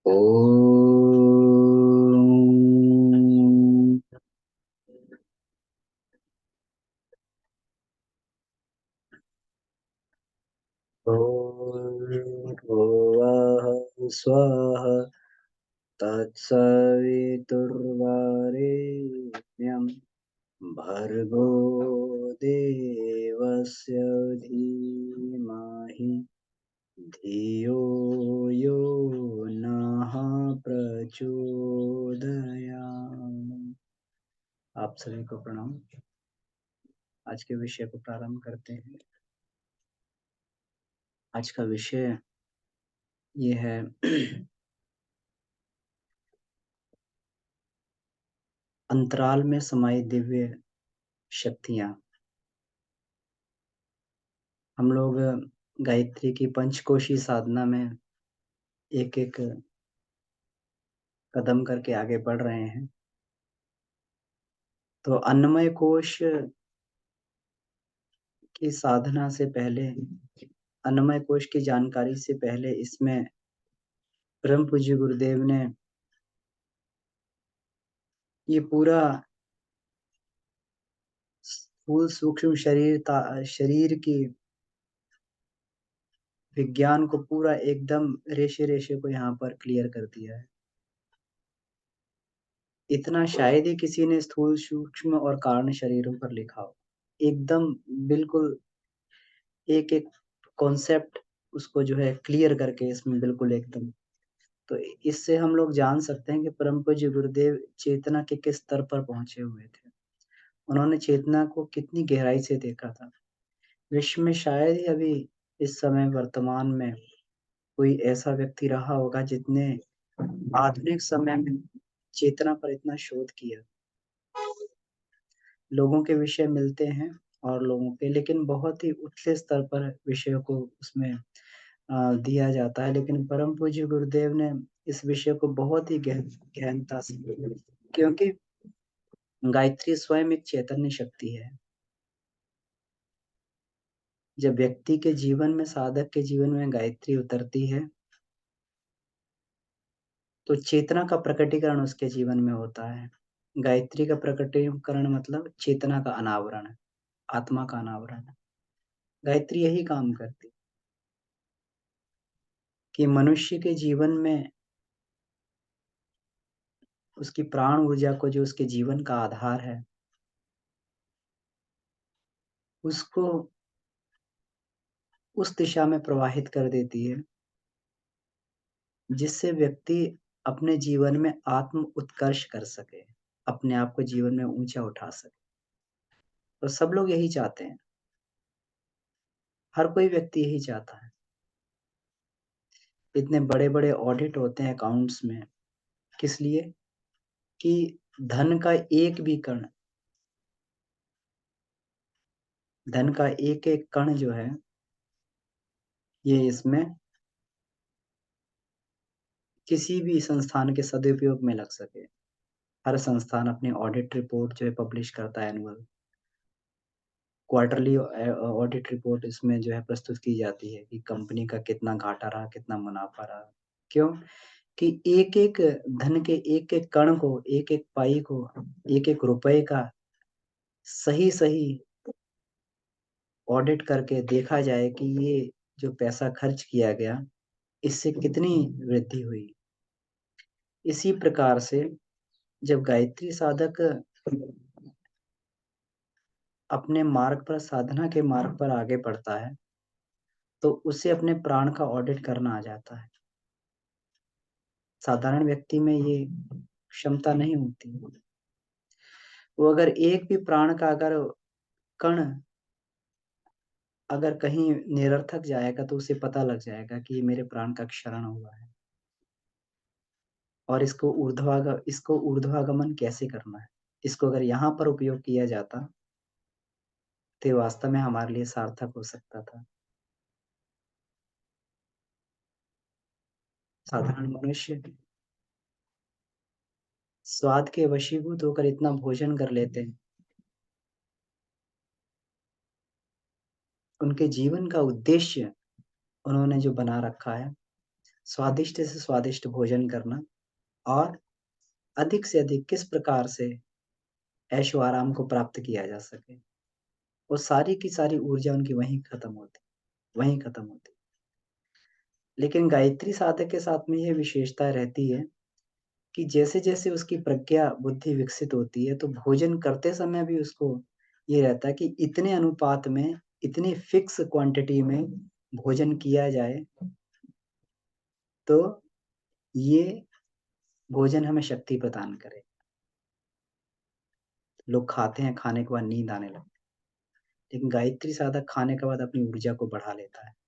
ॐ भूर्भुवः स्वः तत्सवितुर्वरेण्यं भर्गो देवस्य धीमहि धियो यो नः प्रचोदयात्। आप सभी को प्रणाम। आज के विषय को प्रारंभ करते हैं। आज का विषय ये है अंतराल में समाई दिव्य शक्तियां। हम लोग गायत्री की पंचकोशी साधना में एक एक कदम करके आगे बढ़ रहे हैं। तो अन्नमय कोश की साधना से पहले, अन्नमय कोश की जानकारी से पहले, इसमें परम पूज्य गुरुदेव ने ये पूरा स्थूल सूक्ष्म शरीर की विज्ञान को पूरा एकदम रेशे रेशे को यहाँ पर क्लियर कर दिया है। इतना शायद ही किसी ने स्थूल सूक्ष्म और कारण शरीरों पर लिखा हो। एकदम बिल्कुल एक एक कॉन्सेप्ट उसको जो है क्लियर करके इसमें बिल्कुल एकदम। तो इससे हम लोग जान सकते हैं कि परम पूज्य गुरुदेव चेतना के किस स्तर पर पहुंचे हुए थे। उन्होंने चेतना को कितनी गहराई से देखा था। विश्व में शायद ही अभी इस समय वर्तमान में कोई ऐसा व्यक्ति रहा होगा जिसने आधुनिक समय में चेतना पर इतना शोध किया। लोगों के विषय मिलते हैं और लोगों के, लेकिन बहुत ही उच्च स्तर पर विषयों को उसमें दिया जाता है। लेकिन परम पूज्य गुरुदेव ने इस विषय को बहुत ही गहनता से, क्योंकि गायत्री स्वयं एक चैतन्य शक्ति है। जब व्यक्ति के जीवन में, साधक के जीवन में गायत्री उतरती है तो चेतना का प्रकटीकरण उसके जीवन में होता है। गायत्री का प्रकटीकरण मतलब चेतना का अनावरण है, आत्मा का अनावरण है। गायत्री यही काम करती कि मनुष्य के जीवन में उसकी प्राण ऊर्जा को, जो उसके जीवन का आधार है, उसको उस दिशा में प्रवाहित कर देती है जिससे व्यक्ति अपने जीवन में आत्म उत्कर्ष कर सके, अपने आप को जीवन में ऊंचा उठा सके। तो सब लोग यही चाहते हैं, हर कोई व्यक्ति यही चाहता है। इतने बड़े बड़े ऑडिट होते हैं अकाउंट्स में, किस लिए? कि धन का एक भी कण, धन का एक एक कण जो है, ये इसमें किसी भी संस्थान के सदुपयोग में लग सके। हर संस्थान अपनी ऑडिट रिपोर्ट जो है पब्लिश करता है, एनुअल क्वार्टरली ऑडिट रिपोर्ट इसमें जो है प्रस्तुत की जाती है कि कंपनी का कितना घाटा रहा, कितना मुनाफा रहा। क्यों? कि एक एक धन के एक एक कण को, एक एक पाई को, एक एक रुपए का सही सही ऑडिट करके देखा जाए कि ये जो पैसा खर्च किया गया, इससे कितनी वृद्धि हुई। इसी प्रकार से जब गायत्री साधक अपने मार्ग पर, साधना के मार्ग पर आगे बढ़ता है, तो उसे अपने प्राण का ऑडिट करना आ जाता है। साधारण व्यक्ति में ये क्षमता नहीं होती। वो अगर एक भी प्राण का अगर कण अगर कहीं निरर्थक जाएगा तो उसे पता लग जाएगा कि ये मेरे प्राण का क्षरण हुआ है और इसको ऊर्ध्वागमन कैसे करना है। इसको अगर यहाँ पर उपयोग किया जाता तो ये वास्तव में हमारे लिए सार्थक हो सकता था। साधारण मनुष्य स्वाद के वशीभूत होकर इतना भोजन कर लेते हैं, उनके जीवन का उद्देश्य उन्होंने जो बना रखा है स्वादिष्ट से स्वादिष्ट भोजन करना और अधिक से अधिक किस प्रकार से ऐशो-आराम को प्राप्त किया जा सके। वो सारी की सारी ऊर्जा उनकी वहीं खत्म होती। लेकिन गायत्री साधक के साथ में ये विशेषता रहती है कि जैसे-जैसे उसकी प्रज्ञा, बुद्धि विकसित होती है, तो भोजन करते समय भी उसको ये रहता है कि इतने अनुपात में, इतनी फिक्स क्वांटिटी में भोजन किया जाए, तो ये भोजन हमें शक्ति प्रदान करे। लोग खाते हैं, खाने के बाद नींद आने लगती है, लेकिन गायत्री साधक खाने के बाद अपनी ऊर्जा को बढ़ा लेता है।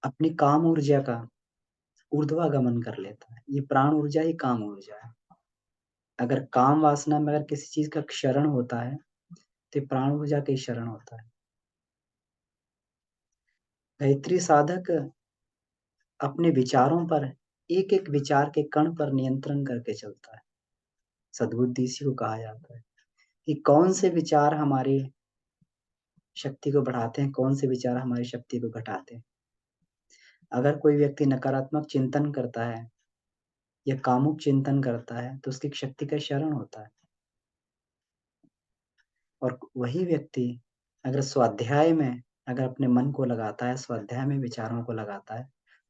अपनी काम ऊर्जा का ऊर्ध्वागमन कर लेता है। ये प्राण ऊर्जा ही काम ऊर्जा है। अगर काम वासना में अगर किसी चीज़ का क्षरण होता है, तो ये प्राण ऊर्जा का ही क्षरण होता है। गायत्री साधक अपने विचारों पर एक-एक विचार के कण पर नियंत्रण करके चलता है। सद्बुद्धि इसी को कहा जाता है कि कौन से विचार हमारी शक्ति को बढ़ाते हैं, कौन से विचार हमारी शक्ति को घटाते हैं। अगर कोई व्यक्ति नकारात्मक चिंतन करता है या कामुक चिंतन करता है, तो उसकी शक्ति का क्षरण होता है। और वही व्यक्ति अगर स्वाध्याय में अगर अपने मन को लगाता है, स्वाध्याय में विचारों को लगाता है,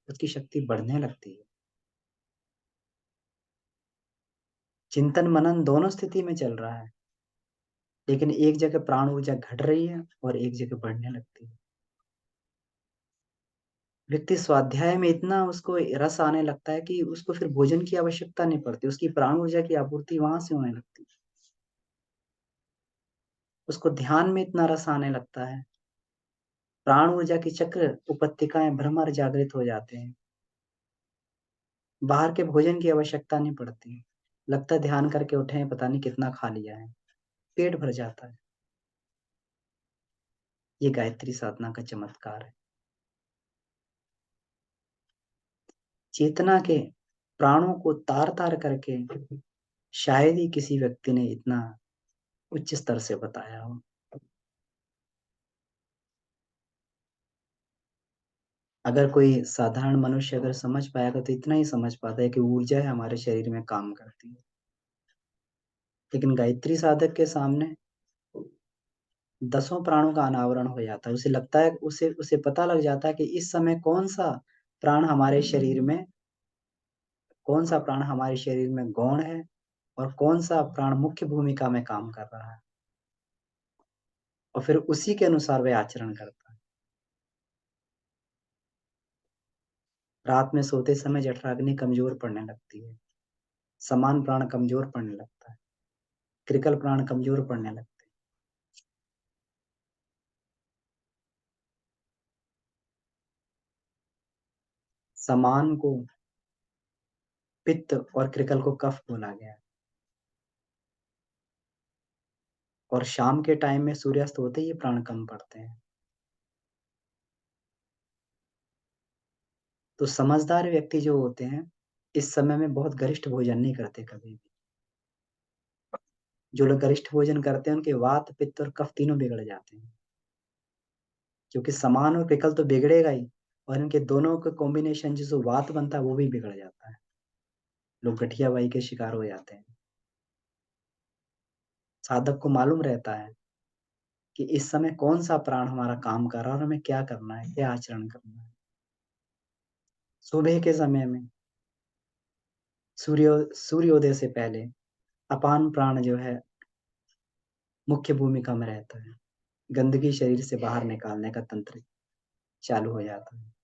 उसकी शक्ति बढ़ने लगती है। चिंतन मनन दोनों स्थिति में चल रहा है, लेकिन एक जगह प्राण ऊर्जा घट रही है और एक जगह बढ़ने लगती है। व्यक्ति स्वाध्याय में इतना उसको रस आने लगता है कि उसको फिर भोजन की आवश्यकता नहीं पड़ती, उसकी प्राण ऊर्जा की आपूर्ति वहाँ से होने लगती है। उसको ध्यान में इतना रस आने लगता है, प्राण ऊर्जा की चक्र उपत्तिकाएँ भ्रमर जागृत हो जाते हैं। बाहर के भोजन की आवश्यकता नहीं पड़ती। लगता है ध्यान करके उठे हैं, पता नहीं कितना खा लिया है, पेट भर जाता है। ये गायत्री साधना का चमत्कार है। चेतना के प्राणों को तार-तार करके शायद ही किसी व्यक्ति ने इतना उच्च स्तर से बताया हो। अगर कोई साधारण मनुष्य अगर समझ पाएगा तो इतना ही समझ पाता है कि ऊर्जा है हमारे शरीर में काम करती है। लेकिन गायत्री साधक के सामने दसों प्राणों का अनावरण हो जाता है। उसे लगता है उसे उसे पता लग जाता है कि इस समय प्राण हमारे शरीर में कौन-सा प्राण हमारे शरीर में गौण है और कौन-सा प्राण मुख्य भूमिका में काम कर रहा है। और फिर उसी के अनुसार वह आचरण करता है। रात में सोते समय जठराग्नि कमज़ोर पड़ने लगती है। समान प्राण कमज़ोर पड़ने लगता है। कृकल प्राण कमज़ोर पड़ने लगते हैं। समान को पित्त और कृकल को कफ बोला गया है। और शाम के टाइम में सूर्यास्त होते ही ये प्राण कम पड़ते हैं। तो समझदार व्यक्ति जो होते हैं, इस समय में बहुत गरिष्ठ भोजन नहीं करते कभी भी। जो लोग गरिष्ठ भोजन करते हैं, उनके वात, पित्त और कफ तीनों बिगड़ जाते हैं। क्योंकि समान और पिकल तो बिगड़ेगा ही और इनके दोनों का कॉम्बिनेशन जिससे वात बनता है, वो भी बिगड़ जाता है। लोग गठियाबाई के शिकार हो जाते हैं। साधक को मालूम रहता है कि इस समय कौन-सा प्राण हमारा काम कर रहा है और हमें क्या करना है, क्या आचरण करना है। सुबह के समय में सूर्योदय से पहले अपान प्राण जो है मुख्य भूमिका में रहता है। गंदगी शरीर से बाहर निकालने का तंत्र चालू हो जाता है।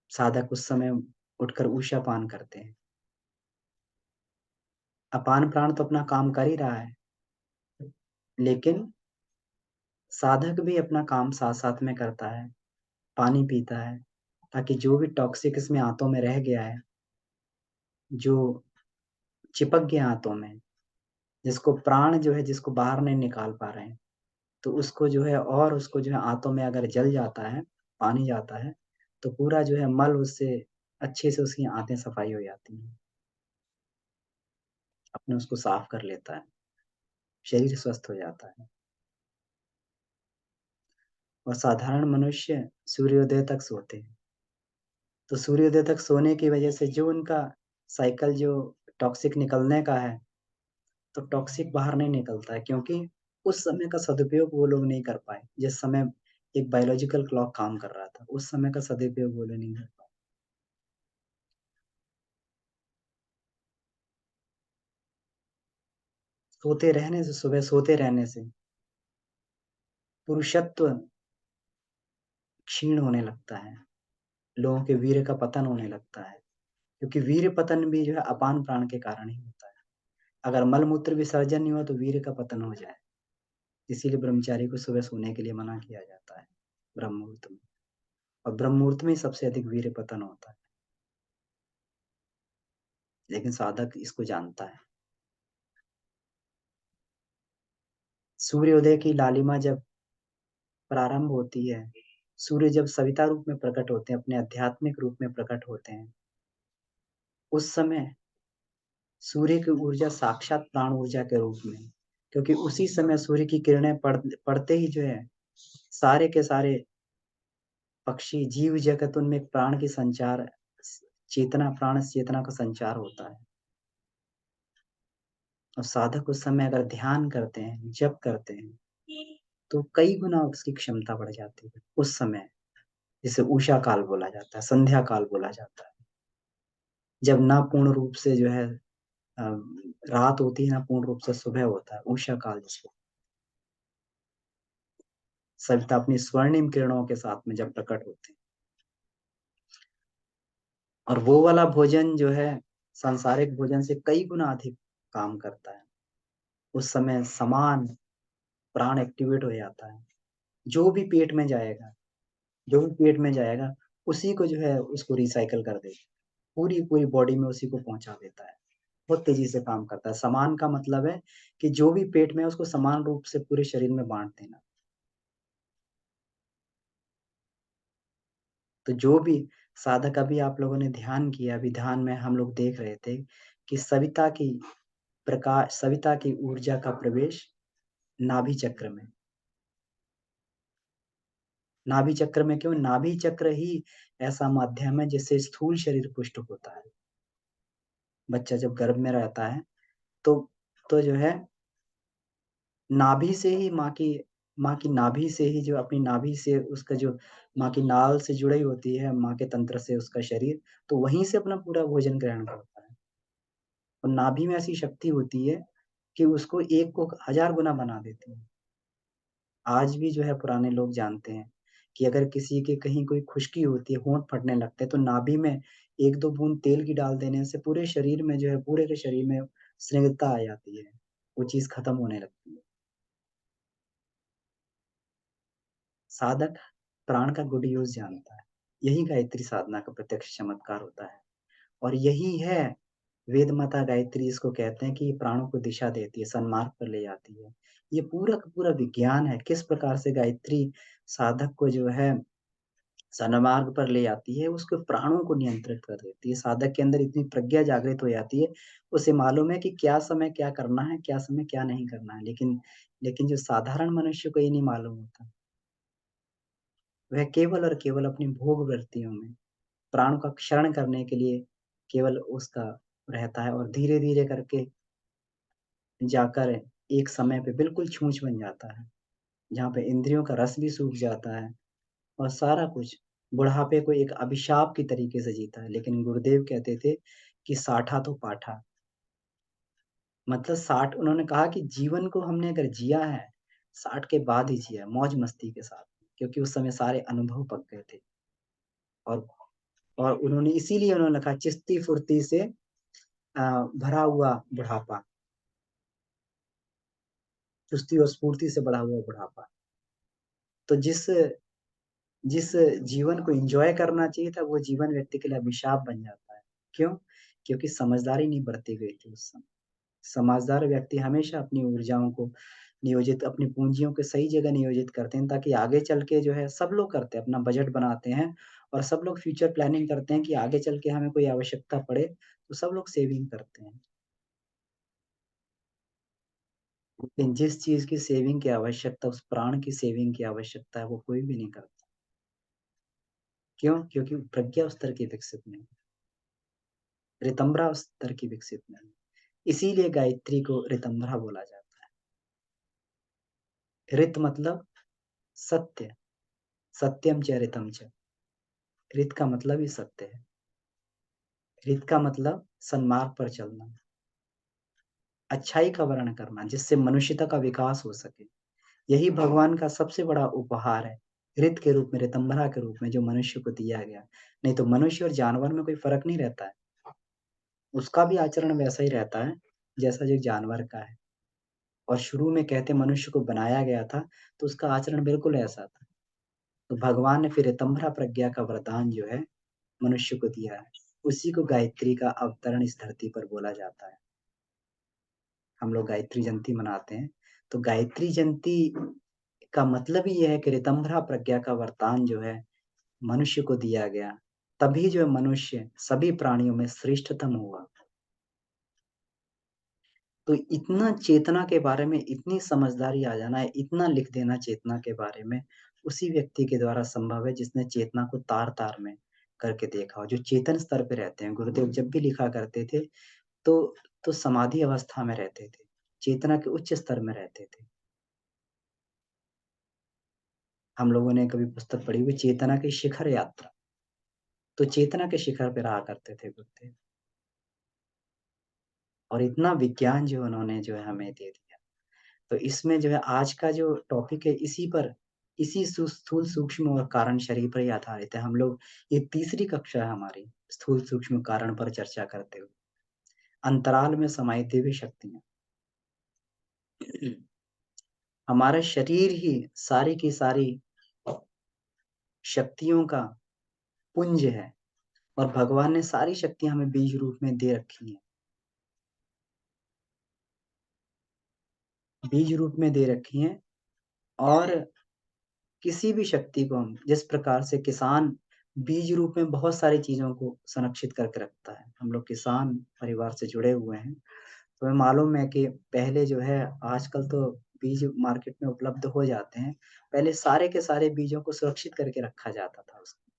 साधक उस समय उठकर ऊषापान करते हैं। अपान प्राण तो अपना काम कर ही रहा है, लेकिन साधक भी अपना काम साथ-साथ में करता है, पानी पीता है, ताकि जो भी टॉक्सिक इसमें आंतों में रह गया है, जो चिपक गया आंतों में, जिसको प्राण जो है जिसको बाहर नहीं निकाल पा रहे हैं, तो उसको जो है आंतों में अगर जल जाता है, पानी जाता है, तो पूरा जो है मल उससे अच्छे से उसकी आंतें सफाई हो जाती हैं। अपने उसको साफ कर लेता है। शरीर स्वस्थ हो जाता है। और साधारण मनुष्य सूर्योदय तक सोते हैं। तो सूर्योदय तक सोने की वजह से जो उनका साइकिल जो टॉक्सिक निकलने का है, तो टॉक्सिक बाहर नहीं निकलता है क्योंकि उस समय का सदुपयोग वो लोग नहीं कर पाए। जिस समय एक बायोलॉजिकल क्लॉक काम कर रहा था, उस समय का सदुपयोग वो लोग नहीं कर पाए। सोते रहने से, सुबह सोते रहने से पुरुषत्व क्षीण होने लगता है। लोगों के वीर्य का पतन होने लगता है, क्योंकि वीर्य पतन भी जो है अपान प्राण के कारण ही होता है। अगर मल-मूत्र विसर्जन नहीं हुआ तो वीर्य का पतन हो जाए। इसीलिए ब्रह्मचारी को सुबह सोने के लिए मना किया जाता है, ब्रह्म मुहूर्त में। और ब्रह्म मुहूर्त में ही सबसे अधिक वीर्य पतन होता है। लेकिन साधक इसको जानता है। सूर्योदय की लालिमा जब प्रारंभ होती है, सूर्य जब सविता रूप में प्रकट होते हैं, अपने आध्यात्मिक रूप में प्रकट होते हैं, उस समय सूर्य की ऊर्जा साक्षात प्राण ऊर्जा के रूप में, क्योंकि उसी समय सूर्य की किरणें पड़ते ही जो है, सारे के सारे पक्षी, जीव जगत उनमें एक प्राण की संचार, चेतना, प्राण चेतना का संचार होता है। और साधक उस समय अगर ध्यान करते हैं, जप करते हैं, तो कई गुना उसकी क्षमता बढ़ जाती है उस समय। जिसे उषा काल बोला जाता है, संध्या काल बोला जाता है। जब ना पूर्ण रूप से जो है अ, रात होती है, ना पूर्ण रूप से सुबह होता है, उषा काल जिसको सविता अपनी स्वर्णिम किरणों के साथ में जब प्रकट होते हैं। और वो वाला भोजन जो है सांसारिक भोजन से कई गुना अधिक काम करता है। उस समय समान प्राण एक्टिवेट हो जाता है। जो भी पेट में जाएगा, जो भी पेट में जाएगा, उसी को जो है उसको रिसाइकिल कर देगा। पूरी पूरी बॉडी में उसी को पहुंचा देता है। बहुत तेजी से काम करता है। समान का मतलब है कि जो भी पेट में है उसको समान रूप से पूरे शरीर में बांट देना। तो जो भी साधक, अभी आप लोगों ने ध्यान किया, अभी ध्यान में हम लोग देख रहे थे कि सविता की ऊर्जा का प्रवेश नाभि चक्र में। नाभि चक्र में क्यों? नाभि चक्र ही ऐसा माध्यम है जिससे स्थूल शरीर पुष्ट होता है। बच्चा जब गर्भ में रहता है तो जो है नाभि से ही माँ की नाभि से ही, जो अपनी नाभि से उसका जो माँ की नाल से जुड़ी होती है, माँ के तंत्र से उसका शरीर, तो वहीं से अपना पूरा भोजन ग्रहण करता है। और नाभि में ऐसी शक्ति होती है कि उसको एक को 1000 गुना बना देती है। आज भी जो है पुराने लोग जानते हैं कि अगर किसी के कहीं कोई खुश्की होती है, होंठ फटने लगते हैं, तो नाभि में 1-2 बूंद तेल की डाल देने से पूरे शरीर में जो है, पूरे के शरीर में स्निग्धता आ जाती है। वो चीज़ खत्म होने लगती है। साधक प्राण का गुड यूज़ जानता है। यही गायत्री साधना का प्रत्यक्ष चमत्कार होता है। और यही है वेद माता गायत्री, जिसको कहते हैं कि ये प्राणों को दिशा देती है, सन्मार्ग पर ले जाती है। ये पूरा का पूरा विज्ञान है, किस प्रकार से गायत्री साधक को जो है सन्मार्ग पर ले जाती है, उसके प्राणों को नियंत्रित कर देती है। साधक के अंदर इतनी प्रज्ञा जागृत हो जाती है, उसे मालूम है कि क्या समय क्या करना है, क्या समय क्या नहीं करना है। लेकिन जो साधारण मनुष्य को ये नहीं मालूम होता। वह केवल और केवल अपनी भोग वृत्तियों में प्राण का क्षरण करने के लिए केवल उसका रहता है, और धीरे-धीरे करके जाकर एक समय पे बिल्कुल छूछ बन जाता है, जहाँ पे इंद्रियों का रस भी सूख जाता है और सारा कुछ बुढ़ापे को एक अभिशाप की तरीके से जीता है। लेकिन गुरुदेव कहते थे कि साठा तो पाठा, मतलब 60, उन्होंने कहा कि जीवन को हमने अगर जिया है, 60 के बाद ही जिया है, मौज-मस्ती के साथ, क्योंकि उस समय सारे अनुभव पक गए थे। और उन्होंने इसीलिए उन्होंने कहा चिस्ती-फुर्ती से भरा हुआ बुढ़ापा, चुस्ती और स्फूर्ति से बढ़ा हुआ बुढ़ापा। तो जिस जिस जीवन को एन्जॉय करना चाहिए था, वो जीवन व्यक्ति के लिए अभिशाप बन जाता है। क्यों? क्योंकि समझदारी नहीं बरती गई थी उस समय। समझदार व्यक्ति हमेशा अपनी ऊर्जाओं को नियोजित, अपनी पूँजियों को सही जगह नियोजित करते हैं, ताकि आगे चल के जो है सब लोग करते हैं, अपना बजट बनाते हैं और सब लोग फ्यूचर प्लानिंग करते हैं कि आगे चल के हमें कोई आवश्यकता पड़े, तो सब लोग सेविंग करते हैं। लेकिन जिस चीज़ की सेविंग की आवश्यकता, उस प्राण की सेविंग की आवश्यकता है, वो कोई भी नहीं करता। क्यों? क्योंकि प्रज्ञा उस तरह की विकसित नहीं, ऋतंभरा उस तरह की विकसित नहीं। इसीलिए गायत्री को ऋतंभरा बोला जाता है। ऋत मतलब सत्य, सत्यम च ऋतम च। ऋत का मतलब ही सत्य है। ऋत का मतलब सन्मार्ग पर चलना, अच्छाई का वर्ण करना, जिससे मनुष्यता का विकास हो सके। यही भगवान का सबसे बड़ा उपहार है, ऋत के रूप में, ऋतंभरा के रूप में जो मनुष्य को दिया गया। नहीं तो मनुष्य और जानवर में कोई फ़र्क नहीं रहता है। उसका भी आचरण वैसा ही रहता है, जैसा जो जानवर का है। और शुरू में कहते मनुष्य को बनाया गया था, तो उसका आचरण बिल्कुल ऐसा था। तो भगवान ने फिर ऋतंभरा प्रज्ञा का वरदान जो है, मनुष्य को दिया है। उसी को गायत्री का अवतरण इस धरती पर बोला जाता है। हम लोग गायत्री जयंती मनाते हैं। तो गायत्री जयंती का मतलब ही ये है कि ऋतंभरा प्रज्ञा का वरदान जो है, मनुष्य को दिया गया। तभी जो है मनुष्य सभी प्राणियों में श्रेष्ठतम हुआ। तो इतना चेतना के बारे में इतनी समझदारी आ जाना है, इतना लिख देना चेतना के बारे में, उसी व्यक्ति के द्वारा संभव है जिसने चेतना को तार-तार में करके देखा हो, जो चेतन स्तर पे रहते हैं। गुरुदेव जब भी लिखा करते थे, तो तो समाधि अवस्था में रहते थे, चेतना के उच्च स्तर में रहते थे। हम लोगों ने कभी पुस्तक पढ़ी हुई चेतना की शिखर यात्रा, तो चेतना के शिखर पे रहा करते थे गुरुदेव। और इतना विज्ञान जो उन्होंने जो है हमें दे दिया। तो इसमें जो है आज का जो टॉपिक है इसी पर, इसी स्थूल सूक्ष्म और कारण शरीर पर ही आधारित है। हम लोग ये तीसरी कक्षा है हमारी स्थूल सूक्ष्म कारण पर चर्चा करते हुए। अंतराल में समाई दिव्य शक्तियाँ। हमारा शरीर ही सारी की सारी शक्तियों का पुंज है और भगवान ने सारी शक्तियाँ हमें बीज रूप में दे रखी हैं। बीज रूप में दे रखी हैं और किसी भी शक्ति को हम जिस प्रकार से किसान बीज रूप में बहुत सारी चीज़ों को संरक्षित करके रखता है। हम लोग किसान परिवार से जुड़े हुए हैं, तो हमें मालूम है कि पहले जो है आजकल तो बीज मार्केट में उपलब्ध हो जाते हैं। पहले सारे के सारे बीजों को सुरक्षित करके रखा जाता था उसको,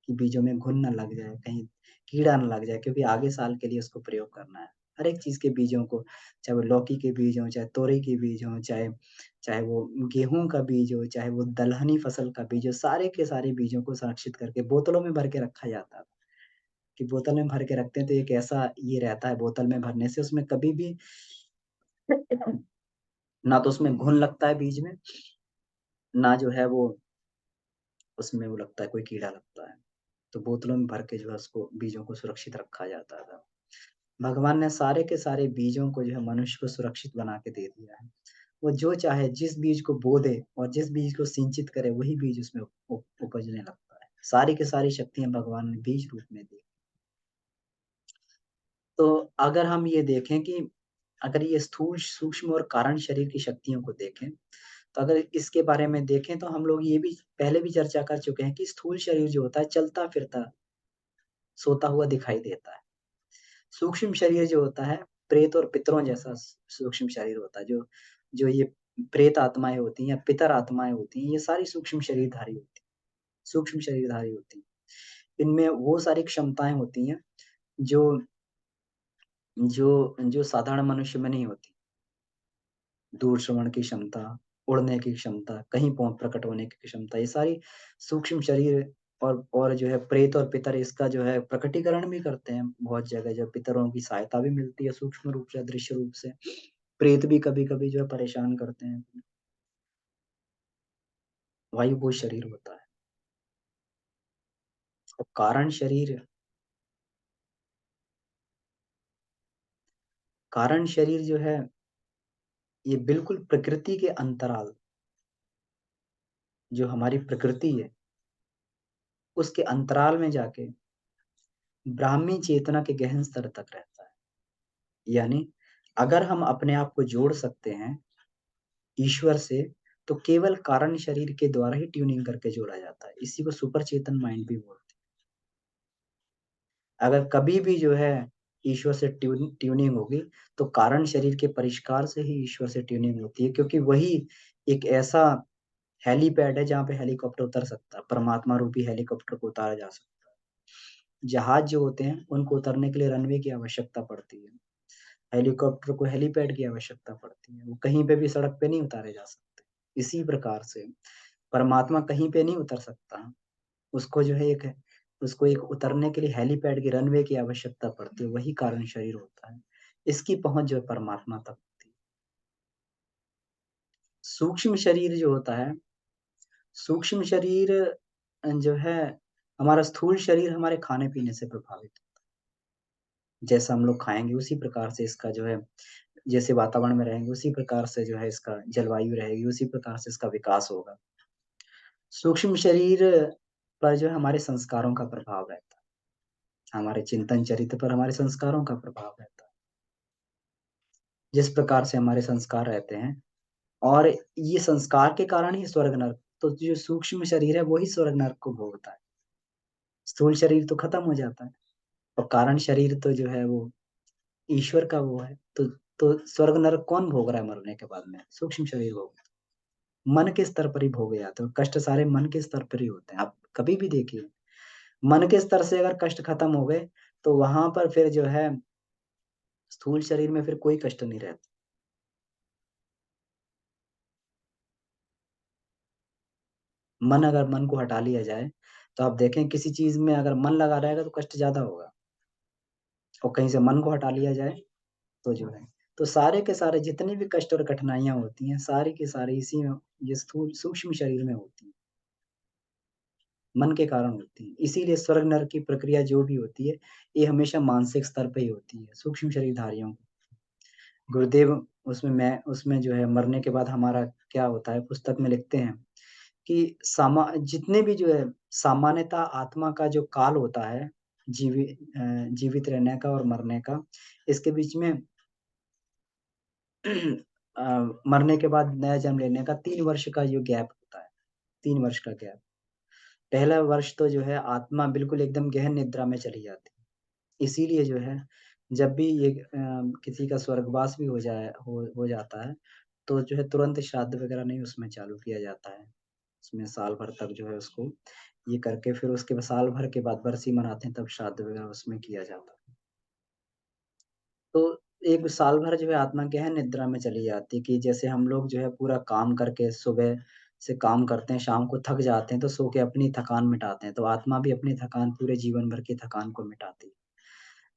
कि बीजों में घुन ना लग जाए, कहीं कीड़ा ना लग जाए क्योंकि आगे साल के लिए उसको प्रयोग करना है। हर एक चीज़ के बीजों को, चाहे वो लौकी के बीज हों, चाहे तोरई के बीज हों, चाहे चाहे वो गेहूँ का बीज हो, चाहे वो दलहनी फसल का बीज हो, सारे के सारे बीजों को संरक्षित करके बोतलों में भर के रखा जाता था। कि बोतल में भर के रखते हैं तो एक ऐसा ये रहता है बोतल में भरने से उसमें कभी भी ना तो उसमें घुन लगता है बीज में, ना जो है वो उसमें वो लगता है कोई कीड़ा लगता है। तो बोतलों में भर के जो है उसको बीजों को सुरक्षित रखा जाता था। भगवान ने सारे के सारे बीजों को जो है मनुष्य को सुरक्षित बना के दे दिया है। वो जो चाहे जिस बीज को बो दे और जिस बीज को सिंचित करे वही बीज उसमें उपजने लगता है। सारी की सारी शक्तियाँ भगवान ने बीज रूप में दी। तो अगर हम ये देखें कि अगर ये स्थूल, सूक्ष्म और कारण शरीर की शक्तियों को देखें, तो अगर इसके बारे में देखें तो हम लोग ये भी पहले भी चर्चा कर चुके हैं कि स्थूल शरीर जो होता है चलता-फिरता, सोता हुआ दिखाई देता है। सूक्ष्म शरीर जो होता है प्रेत और पितरों जैसा सूक्ष्म शरीर होता है, जो जो ये प्रेत आत्माएँ होती हैं या पितर आत्माएँ होती हैं, ये सारी सूक्ष्म शरीरधारी होती हैं, सूक्ष्म शरीरधारी होती हैं। इनमें वो सारी क्षमताएँ होती हैं जो जो जो साधारण मनुष्य में नहीं होती। दूर श्रवण की क्षमता, उड़ने की क्षमता, कहीं प्रकट होने की क्षमता, ये सारी सूक्ष्म शरीर और जो है प्रेत और पितर इसका जो है प्रकटीकरण भी करते हैं बहुत जगह, जब पितरों की सहायता भी मिलती है सूक्ष्म रूप से, अदृश्य रूप से। प्रेत भी कभी-कभी जो है परेशान करते हैं। वायुभूत शरीर होता है और कारण शरीर जो है ये बिल्कुल प्रकृति के अंतराल, जो हमारी प्रकृति है, उसके अंतराल में जाके ब्राह्मी चेतना के गहन स्तर तक रहता है। यानी अगर हम अपने आप को जोड़ सकते हैं ईश्वर से, तो केवल कारण शरीर के द्वारा ही ट्यूनिंग करके जोड़ा जाता है। इसी को सुपर चेतन माइंड भी बोलते हैं। अगर कभी भी जो है ईश्वर से ट्यूनिंग होगी, तो कारण शरीर के परिष्कार से ही ईश्वर से ट्यूनिंग होती है, क्योंकि वही एक ऐसा हेलीपैड है जहाँ पे हेलीकॉप्टर उतर सकता है, परमात्मा रूपी हेलीकॉप्टर को उतारा जा सकता है। जहाज जो होते हैं, उनको उतरने के लिए रनवे की आवश्यकता पड़ती है। हेलीकॉप्टर को हेलीपैड की आवश्यकता पड़ती है, वो कहीं पे भी सड़क पे नहीं उतारे जा सकते। इसी प्रकार से परमात्मा कहीं पे नहीं उतर सकता, उसको जो है उसको एक उतरने के लिए हेलीपैड की रनवे की आवश्यकता पड़ती है, वही कारण शरीर होता है। इसकी पहुँच जो है परमात्मा तक होती है। सूक्ष्म शरीर जो होता है, सूक्ष्म शरीर जो है, हमारा स्थूल शरीर हमारे खाने-पीने से प्रभावित है। जैसा हम लोग खाएँगे उसी प्रकार से इसका जो है, जैसे वातावरण में रहेंगे उसी प्रकार से जो है इसका जलवायु रहेगी, उसी प्रकार से इसका विकास होगा। सूक्ष्म शरीर पर जो है हमारे संस्कारों का प्रभाव रहता है, हमारे चिंतन चरित्र पर हमारे संस्कारों का प्रभाव रहता है। जिस प्रकार से हमारे संस्कार रहते हैं, और ये संस्कार के कारण ही स्वर्ग नर्क, तो जो सूक्ष्म शरीर है वही स्वर्ग नर्क को भोगता है। स्थूल शरीर तो खत्म हो जाता है, और कारण शरीर तो जो है वो ईश्वर का वो है। तो स्वर्ग नरक कौन भोग रहा है मरने के बाद में? सूक्ष्म शरीर भोग रहा है। मन के स्तर पर ही भोगे जाते हैं, कष्ट सारे मन के स्तर पर ही होते हैं। आप कभी भी देखिए, मन के स्तर से अगर कष्ट खत्म हो गए, तो वहाँ पर फिर जो है स्थूल शरीर में फिर कोई कष्ट नहीं रहता। मन को हटा लिया जाए, तो आप देखें किसी चीज़ में अगर मन लगा रहेगा तो कष्ट ज़्यादा होगा, और कहीं से मन को हटा लिया जाए तो जो है, तो सारे के सारे जितने भी कष्ट और कठिनाइयाँ होती हैं, सारी की सारी इसी में, ये स्थूल सूक्ष्म शरीर में होती हैं, मन के कारण होती हैं। इसीलिए स्वर्ग नरक की प्रक्रिया जो भी होती है, ये हमेशा मानसिक स्तर पे ही होती है, सूक्ष्म शरीरधारियों को। गुरुदेव उसमें जो है मरने के बाद हमारा क्या होता है, पुस्तक में लिखते हैं कि जितने भी जो है सामान्यतः आत्मा का जो काल होता है, जीवित रहने का और मरने का, इसके बीच में अ, मरने के बाद नया जन्म लेने का 3 वर्ष का जो गैप होता है, 3 वर्ष का गैप। पहला वर्ष तो जो है आत्मा बिल्कुल एकदम गहन निद्रा में चली जाती है। इसीलिए जो है जब भी ये किसी का स्वर्गवास भी हो जाता है, तो जो है तुरंत श्राद्ध वगैरह नहीं उसमें चालू किया जाता है। उसमें साल भर तक जो है उसको ये करके फिर उसके बाद साल भर के बाद बरसी मनाते हैं, तब श्राद्ध वगैरह उसमें किया जाता है। तो एक साल भर जो है आत्मा गहन निद्रा में चली जाती है, कि जैसे हम लोग जो है पूरा काम करके सुबह से काम करते हैं, शाम को थक जाते हैं, तो सो के अपनी थकान मिटाते हैं, तो आत्मा भी अपनी थकान पूरे जीवन भर की थकान को मिटाती है।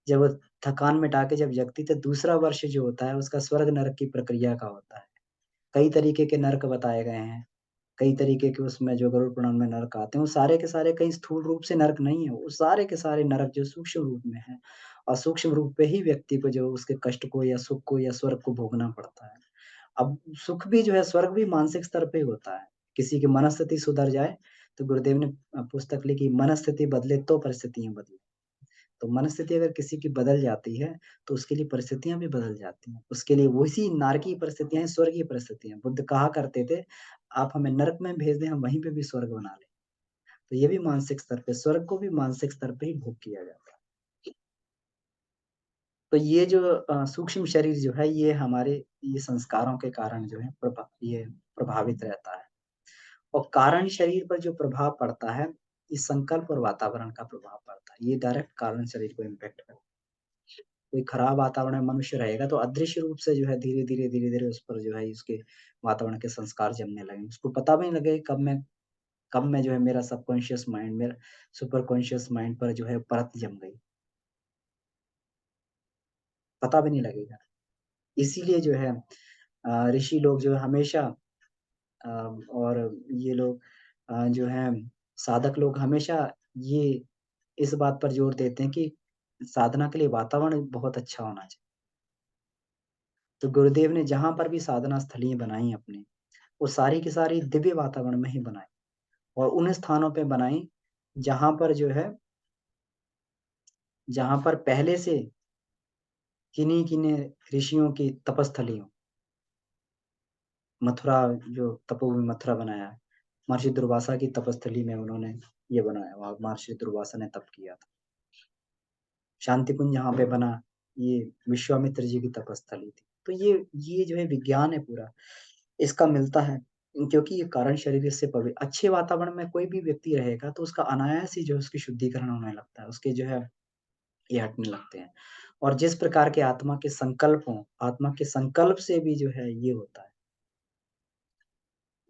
जब वो थकान मिटा के जब जगती, तो दूसरा वर्ष जो होता है उसका स्वर्ग नरक की प्रक्रिया का होता है। कई तरीके के नर्क बताए गए हैं, कई तरीके के उसमें जो गरुड़ पुराण में नर्क आते हैं, वो सारे के सारे कहीं स्थूल रूप से नर्क नहीं है, वो सारे के सारे नर्क जो सूक्ष्म रूप में है, और सूक्ष्म रूप पे ही व्यक्ति को जो उसके कष्ट को या सुख को या स्वर्ग को भोगना पड़ता है। अब सुख भी जो है, स्वर्ग भी मानसिक स्तर पे ही होता है। किसी की मनस्थिति सुधर जाए, तो गुरुदेव ने पुस्तक लिखी, मनस्थिति बदले तो परिस्थितियाँ बदले। तो मनस्थिति अगर किसी की बदल जाती है, तो उसके लिए परिस्थितियाँ भी बदल जाती हैं। उसके लिए वैसी नारकीय परिस्थितियाँ हैं, स्वर्गीय परिस्थितियाँ। बुद्ध कहा करते थे, आप हमें नरक में भेज दें, हम वहीं पे भी स्वर्ग बना लें। तो ये भी मानसिक स्तर पे, स्वर्ग को भी मानसिक स्तर पे ही भोग किया जाता है। तो ये जो सूक्ष्म शरीर जो है, ये संस्कारों के कारण जो है ये प्रभावित रहता है। और कारण शरीर पर जो प्रभाव पड़ता है, ये संकल्प और वातावरण का प्रभाव पड़ता है। ये डायरेक्ट कारण शरीर को इम्पैक्ट करता है। कोई खराब वातावरण में मनुष्य रहेगा, तो अदृश्य रूप से जो है धीरे-धीरे उस पर जो है उसके वातावरण के संस्कार जमने लगेंगे। उसको पता भी नहीं लगेगा कब मैं जो है मेरा सबकॉन्शियस माइंड, मेरा सुपर कॉन्शियस माइंड पर जो है परत जम गई, पता भी नहीं लगेगा। इसीलिए जो है ऋषि लोग जो है हमेशा और ये लोग जो हैं साधक लोग हमेशा ये इस बात पर जोर देते हैं कि साधना के लिए वातावरण बहुत अच्छा होना चाहिए। तो गुरुदेव ने जहाँ पर भी साधना स्थलियाँ बनाई अपने, वो सारी की सारी दिव्य वातावरण में ही बनाई, और उन स्थानों पे बनाई जहाँ पर जो है, जहाँ पर पहले से किन्हीं-किन्हीं ऋषियों की तपस्थली हो। मथुरा, जो तपोभूमि मथुरा बनाया है, महर्षि दुर्वासा की तपस्थली में उन्होंने ये बनाया, वहाँ महर्षि दुर्वासा ने तप किया था। शांति कुंज जहाँ पे बना, ये विश्वामित्र जी की तपस्थली थी। तो ये जो है विज्ञान है पूरा, इसका मिलता है क्योंकि ये कारण शरीर से अच्छे वातावरण में कोई भी व्यक्ति रहेगा तो उसका अनायास ही जो है उसकी शुद्धिकरण होने लगता है, उसके जो है ये हटने लगते हैं। और जिस प्रकार के आत्मा के संकल्प से भी जो है ये होता है।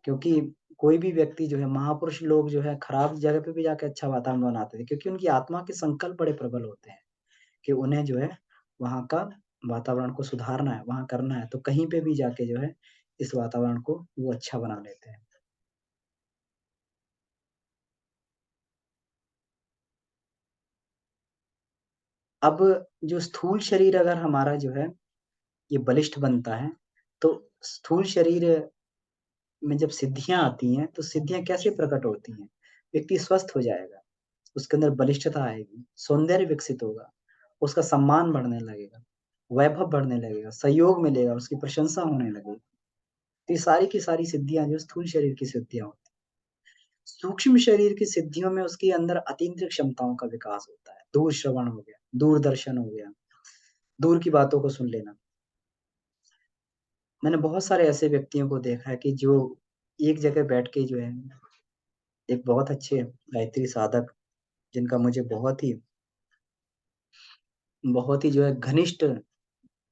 क्योंकि कोई भी व्यक्ति जो है महापुरुष लोग जो है खराब जगह पे भी जाके अच्छा वातावरण बनाते थे क्योंकि उनकी आत्मा के संकल्प बड़े प्रबल होते हैं कि उन्हें जो है वहाँ का वातावरण को सुधारना है, वहाँ करना है, तो कहीं पे भी जाके जो है इस वातावरण को वो अच्छा बना लेते हैं। अब जो स्थूल शरीर अगर हमारा जो है ये बलिष्ठ बनता है, तो स्थूल शरीर में जब सिद्धियाँ आती हैं, तो सिद्धियाँ कैसे प्रकट होती हैं? व्यक्ति स्वस्थ हो जाएगा, उसके अंदर बलिष्ठता आएगी, सौंदर्य विकसित होगा, उसका सम्मान बढ़ने लगेगा, वैभव बढ़ने लगेगा, सहयोग मिलेगा, उसकी प्रशंसा होने लगेगी। तो ये सारी की सारी सिद्धियाँ जो स्थूल शरीर की सिद्धियाँ होती हैं। सूक्ष्म शरीर की सिद्धियों में उसके अंदर अतीन्द्रिय क्षमताओं का विकास होता है। दूर श्रवण हो गया, दूरदर्शन हो गया, दूर की बातों को सुन लेना। मैंने बहुत सारे ऐसे व्यक्तियों को देखा है कि जो एक जगह बैठ के जो है, एक बहुत अच्छे गायत्री साधक जिनका मुझे बहुत ही जो है घनिष्ठ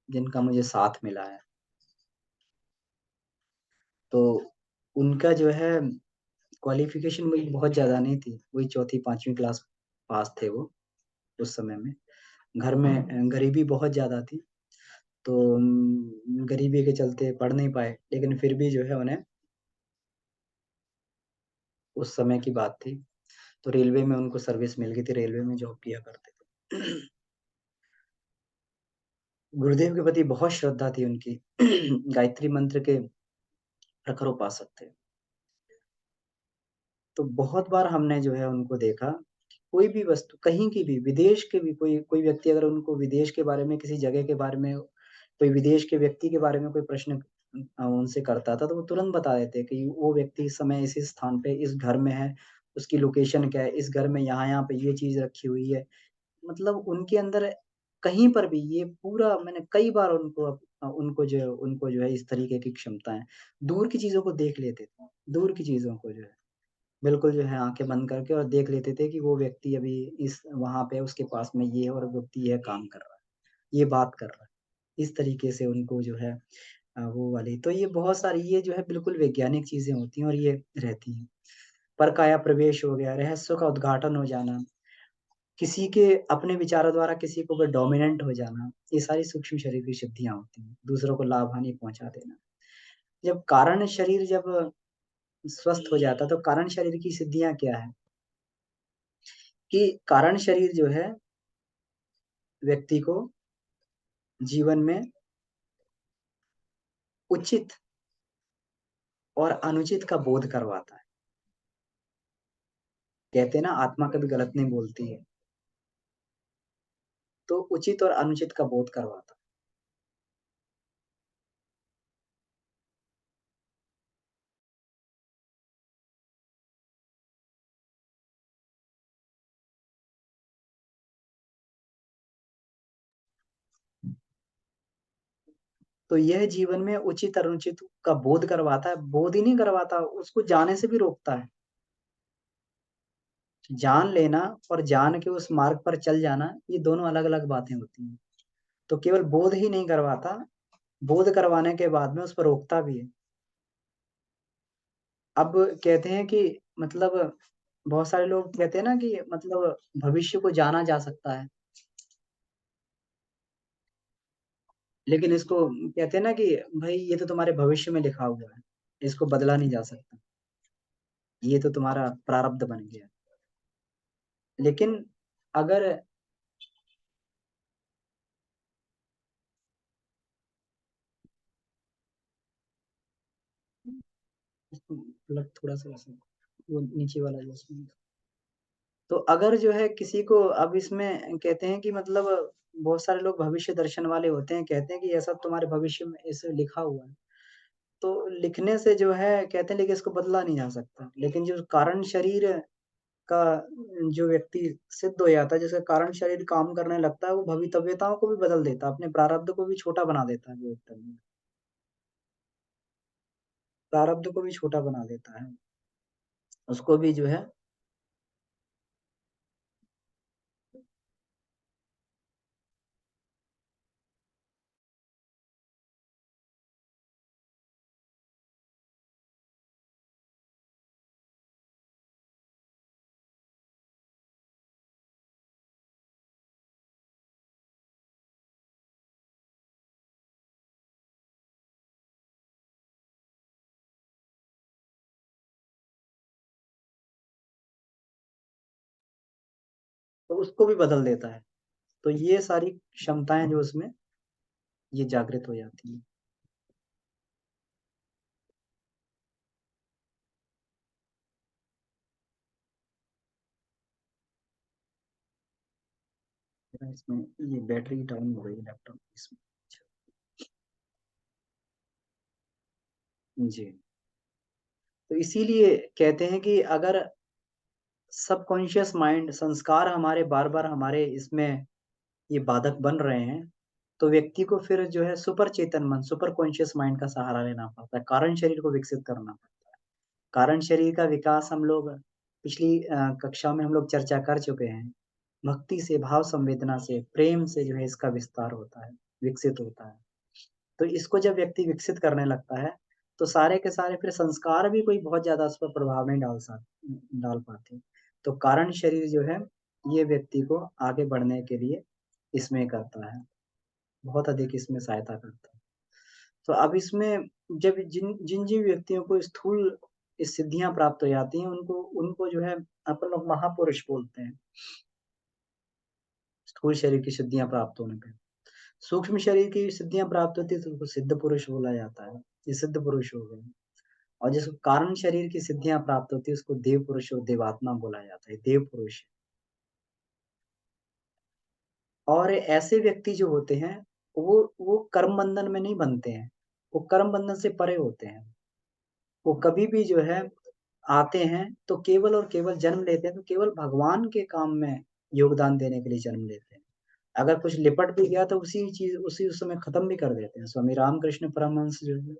जिनका मुझे साथ मिला है। तो उनका जो है क्वालिफ़िकेशन वही बहुत ज़्यादा नहीं थी, वही चौथी 5वीं क्लास पास थे वो उस समय में। घर में गरीबी बहुत ज़्यादा थी, तो गरीबी के चलते पढ़ नहीं पाए, लेकिन फिर भी जो है उन्हें उस समय की बात थी, तो रेलवे में उनको सर्विस मिल गई थी, रेलवे में जॉब किया करते थे। गुरुदेव के प्रति बहुत श्रद्धा थी उनकी, गायत्री मंत्र के प्रखर उपासक थे। तो बहुत बार हमने जो है उनको देखा, कोई भी वस्तु कहीं की भी, विदेश के भी कोई कोई व्यक्ति अगर उनको विदेश के बारे में, किसी जगह के बारे में, कोई विदेश के व्यक्ति के बारे में कोई प्रश्न उनसे करता था, तो वो तुरंत बता देते कि वो व्यक्ति इस समय इस स्थान पे, इस घर में है, उसकी लोकेशन क्या है, इस घर में यहाँ-यहाँ पे ये चीज़ रखी हुई है। मतलब उनके अंदर कहीं पर भी ये पूरा मैंने कई बार उनको जो है इस तरीके की क्षमताएँ, दूर की चीज़ों को देख लेते थे, दूर की चीज़ों को जो है। बिल्कुल जो है आँखें बंद करके और देख लेते थे कि वो व्यक्ति अभी इस वहाँ पे उसके पास में ये है और व्यक्ति ये काम कर रहा है, ये बात कर रहा है। इस तरीके से उनको जो है वो वाली तो ये बहुत सारी ये जो है बिल्कुल वैज्ञानिक चीज़ें होती हैं और ये रहती हैं। परकाया प्रवेश हो गया, रहस्यों का उद्घाटन हो जाना, किसी के अपने विचारों द्वारा किसी के ऊपर डोमिनेंट हो जाना, ये सारी सूक्ष्म शरीर की सिद्धियाँ होती हैं, दूसरों को लाभ-हानि पहुँचा देना। जब कारण शरीर जब स्वस्थ हो जाता है, तो कारण शरीर की सिद्धियाँ क्या है? कि कारण शरीर जो है व्यक्ति को जीवन में उचित और अनुचित का बोध करवाता है। कहते हैं ना आत्मा कभी गलत नहीं बोलती है, तो उचित और अनुचित का बोध करवाता है। तो यह जीवन में उचित और अनुचित का बोध करवाता है, बोध ही नहीं करवाता, उसको जाने से भी रोकता है। जान लेना और जान के उस मार्ग पर चल जाना, ये दोनों अलग-अलग बातें होती हैं। तो केवल बोध ही नहीं करवाता, बोध करवाने के बाद में उस पर रोकता भी है। अब कहते हैं कि मतलब बहुत सारे लोग कहते हैं ना कि मतलब भविष्य को जाना जा सकता है, लेकिन इसको कहते हैं ना कि भई ये तो तुम्हारे भविष्य में लिखा हुआ है, इसको बदला नहीं जा सकता, ये तो तुम्हारा प्रारब्ध बन गया। लेकिन अगर इसको मतलब थोड़ा-सा ऐसे वो नीचे वाला जो उसमें तो अगर जो है किसी को अब इसमें कहते हैं कि मतलब बहुत सारे लोग भविष्य दर्शन वाले होते हैं, कहते हैं कि ये सब तुम्हारे भविष्य में ऐसे लिखा हुआ है। तो लिखने से जो है कहते हैं लेकिन इसको बदला नहीं जा सकता। लेकिन जो का जो व्यक्ति सिद्ध हो जाता है, जिसका कारण शरीर काम करने लगता है, वो भवितव्यताओं को भी बदल देता है, अपने प्रारब्ध को भी छोटा बना देता है जो एकदम प्रारब्ध को भी छोटा बना देता है। उसको भी जो है तो उसको भी बदल देता है। तो ये सारी क्षमताएँ जो उसमें ये जागृत हो जाती हैं। मेरा इसमें ये बैटरी डाउन हो गई है लैपटॉप की इसमें। जी। तो इसीलिए कहते हैं कि अगर सबकॉन्शियस माइंड संस्कार हमारे बार-बार हमारे इसमें ये बाधक बन रहे हैं, तो व्यक्ति को फिर जो है सुपर चेतन मन, सुपर कॉन्शियस माइंड का सहारा लेना पड़ता है, कारण शरीर को विकसित करना पड़ता है। कारण शरीर का विकास हम लोग पिछली कक्षा में हम लोग चर्चा कर चुके हैं। भक्ति से, भाव संवेदना से, प्रेम से जो है इसका विस्तार होता है, विकसित होता है। तो इसको जब व्यक्ति विकसित करने लगता है, तो सारे के सारे फिर संस्कार भी कोई बहुत ज़्यादा उस पर प्रभाव नहीं डाल पाते। तो कारण शरीर जो है, ये व्यक्ति को आगे बढ़ने के लिए इसमें करता है, बहुत अधिक इसमें सहायता करता है। तो अब इसमें जब जिन-जिन व्यक्तियों को स्थूल सिद्धियाँ प्राप्त हो जाती हैं, उनको उनको जो है अपन लोग महापुरुष बोलते हैं, स्थूल शरीर की सिद्धियाँ प्राप्त होने पे। सूक्ष्म शरीर की सिद्धियाँ प्राप्त होती है तो उनको सिद्ध पुरुष बोला जाता है, ये सिद्ध पुरुष हो गए। और जिसको कारण शरीर की सिद्धियाँ प्राप्त होती है उसको देव पुरुष और देवात्मा बोला जाता है, देव पुरुष। और ऐसे व्यक्ति जो होते हैं, वो कर्म बंधन में नहीं बंधते हैं, वो कर्म बंधन से परे होते हैं। वो कभी भी जो है आते हैं तो केवल और केवल जन्म लेते हैं तो केवल भगवान के काम में योगदान देने के लिए जन्म लेते हैं। अगर कुछ लिपट भी गया तो उसी उस समय खत्म भी कर देते हैं। स्वामी रामकृष्ण परमहंस जो है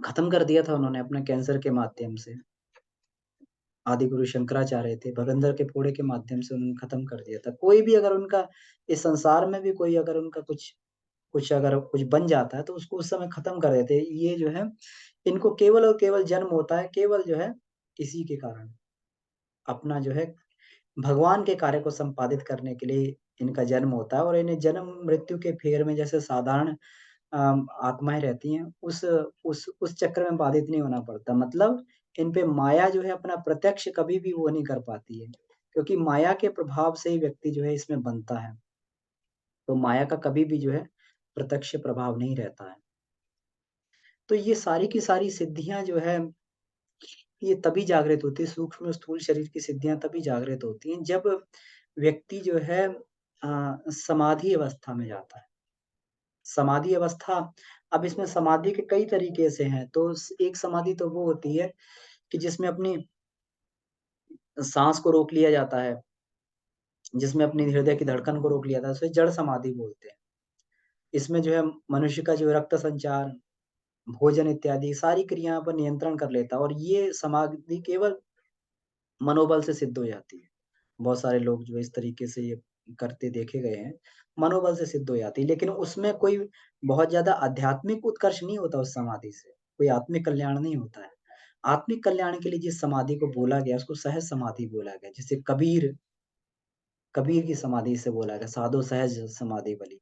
खत्म कर दिया था उन्होंने अपने कैंसर के माध्यम से। आदि गुरु शंकराचार्य थे, भगंदर के फोड़े के माध्यम से उन्होंने खत्म कर दिया था। कोई भी अगर उनका इस संसार में भी कोई अगर उनका कुछ कुछ अगर कुछ बन जाता है तो उसको उस समय खत्म कर देते हैं। ये जो है इनको केवल और केवल जन्म होता है, केवल जो है इसी के कारण। अपना जो है भगवान के कार्य को संपादित करने के लिए इनका जन्म होता है और इन्हें जन्म मृत्यु के फेर में जैसे साधारण आत्माएँ रहती हैं, उस चक्र में बाधित नहीं होना पड़ता। मतलब इन पे माया जो है अपना प्रत्यक्ष कभी भी वो नहीं कर पाती है, क्योंकि माया के प्रभाव से ही व्यक्ति जो है इसमें बनता है। तो माया का कभी भी जो है प्रत्यक्ष प्रभाव नहीं रहता है। तो ये सारी की सारी सिद्धियाँ जो है, ये तभी जागृत होती है, सूक्ष्म स्थूल शरीर की सिद्धियाँ तभी जागृत होती हैं जब व्यक्ति जो है समाधि अवस्था में जाता है। समाधि अवस्था अब इसमें समाधि के कई तरीके से हैं, तो स एक समाधि तो वो होती है कि जिसमें अपनी साँस को रोक लिया जाता है, जिसमें अपनी हृदय की धड़कन को रोक लिया जाता है, उसे जड़ समाधि बोलते हैं। इसमें जो है मनुष्य का जो रक्त संचार, भोजन इत्यादि सारी क्रियाओं पर नियंत्रण कर लेता है और ये समाधि केवल मनोबल से सिद्ध हो जाती है। बहुत सारे लोग जो इस तरीके से ये करते देखे गए हैं, मनोबल से सिद्ध हो जाती है। लेकिन उसमें कोई बहुत ज़्यादा आध्यात्मिक उत्कर्ष नहीं होता उस समाधि से, कोई आत्मिक कल्याण नहीं होता है। आत्मिक कल्याण के लिए जिस समाधि को बोला गया, उसको सहज समाधि बोला गया। जैसे कबीर कबीर की समाधि इसे बोला गया, साधो सहज समाधि बली।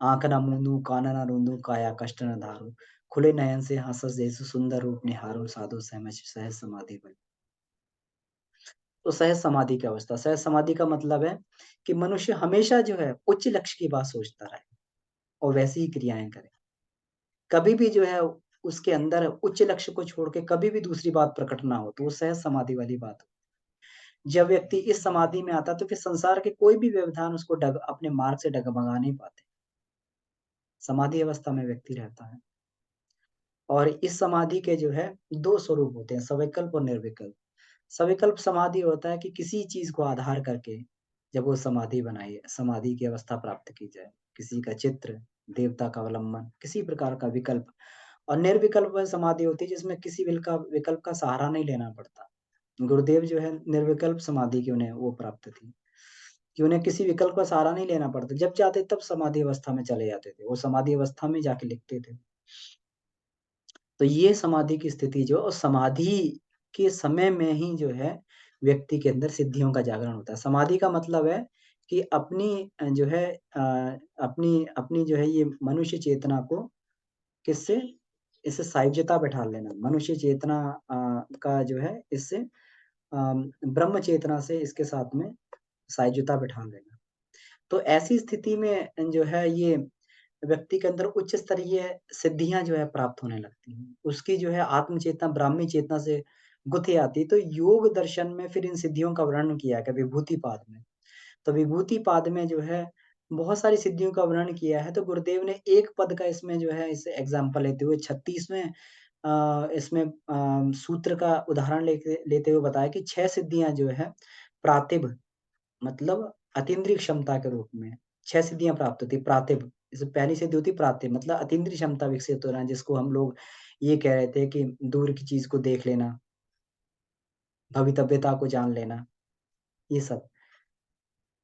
आँख ना मूंदूँ, कान ना रूंदूँ, काया कष्ट न धारूँ, खुले नयन से हँसस जैसु सुंदर रूप निहारूँ, साधो सहज सहज समाधि बली। तो सहज समाधि की अवस्था, सहज समाधि का मतलब है कि मनुष्य हमेशा जो है उच्च लक्ष्य की बात सोचता रहे और वैसी ही क्रियाएँ करे। कभी भी जो है उसके अंदर उच्च लक्ष्य को छोड़ के कभी भी दूसरी बात प्रकट ना हो, तो वो सहज समाधि वाली बात हो। जब व्यक्ति इस समाधि में आता है तो फिर संसार के कोई भी व्यवधान उसको डग अपने मार्ग से डगमगा नहीं पाते। समाधि अवस्था में व्यक्ति रहता है और इस समाधि के जो है 2 स्वरूप होते हैं, सविकल्प और निर्विकल्प। सविकल्प समाधि होता है कि किसी चीज़ को आधार करके जब वो समाधि की अवस्था प्राप्त की जाए। किसी का चित्र, देवता का अवलंबन, किसी प्रकार का विकल्प और निर्विकल्प वह समाधि होती है जिसमें किसी विकल्प का सहारा नहीं लेना पड़ता। गुरुदेव जो है निर्विकल्प समाधि की उन्हें वो प्राप्त थी, कि उन्हें किसी विकल्प का सहारा नहीं लेना पड़ता। जब चाहते तब समाधि अवस्था में चले जाते थे। वो समाधि अवस्था में जाके लिखते थे। तो ये समाधि की स्थिति जो और समाधि के समय में ही जो है व्यक्ति के अंदर सिद्धियों का जागरण होता है। समाधि का मतलब है कि जो है अपनी अपनी जो है ये मनुष्य चेतना को किससे इससे सायुज्यता बैठा लेना। मनुष्य चेतना का जो है इससे ब्रह्म चेतना से इसके साथ में सायुज्यता बैठा लेना। तो ऐसी स्थिति में जो है ये व्यक्ति के अंदर उच्च स्तरीय सिद्धियाँ जो है प्राप्त होने लगती हैं। उसकी जो है आत्म चेतना, ब्राह्मी चेतना से गुत्थी आती है। तो योग दर्शन में फिर इन सिद्धियों का वर्णन किया गया विभूतिपाद में। तो विभूतिपाद में जो है बहुत सारी सिद्धियों का वर्णन किया है। तो गुरुदेव ने एक पद का इसमें जो है इसे एग्ज़ाम्पल लेते हुए 36वें इसमें सूत्र का उदाहरण लेके लेते हुए बताया कि 6 सिद्धियाँ जो है प्रातिभ मतलब अतीन्द्रिय क्षमता के रूप में 6 सिद्धियाँ प्राप्त होती हैं, प्रातिभ। जैसे पहली सिद्धि होती है प्रातिभ मतलब अतीन्द्रिय क्षमता विकसित होना जिसको हम लोग ये कह रहे थे कि दूर की चीज़ को देख लेना, भवितव्यता को जान लेना, ये सब।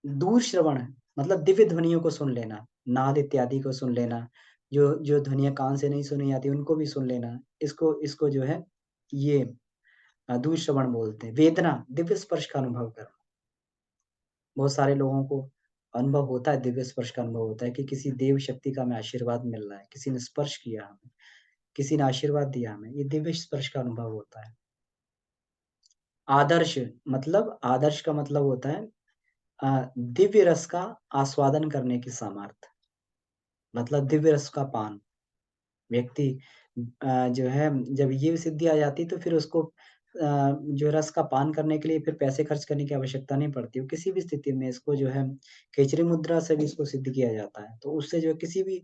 दूर श्रवण मतलब दिव्य ध्वनियों को सुन लेना, नाद इत्यादि को सुन लेना, जो जो ध्वनियाँ कान से नहीं सुनी जाती उनको भी सुन लेना। इसको इसको जो है ये दूर श्रवण बोलते हैं। वेदना, दिव्य स्पर्श का अनुभव करना। बहुत सारे लोगों को अनुभव होता है, दिव्य स्पर्श का अनुभव होता है कि किसी देव शक्ति का हमें आशीर्वाद मिल रहा है, किसी ने स्पर्श किया हमें, किसी ने आशीर्वाद दिया हमें, ये दिव्य स्पर्श का अनुभव होता है। आदर्श मतलब आदर्श का मतलब होता है दिव्य रस का आस्वादन करने की सामर्थ्य, मतलब दिव्य रस का पान। व्यक्ति जो है जब ये सिद्धि आ जाती है तो फिर उसको जो रस का पान करने के लिए फिर पैसे खर्च करने की आवश्यकता नहीं पड़ती। वो किसी भी स्थिति में इसको जो है खिचड़ी मुद्रा से भी इसको सिद्ध किया जाता है। तो उससे जो है किसी भी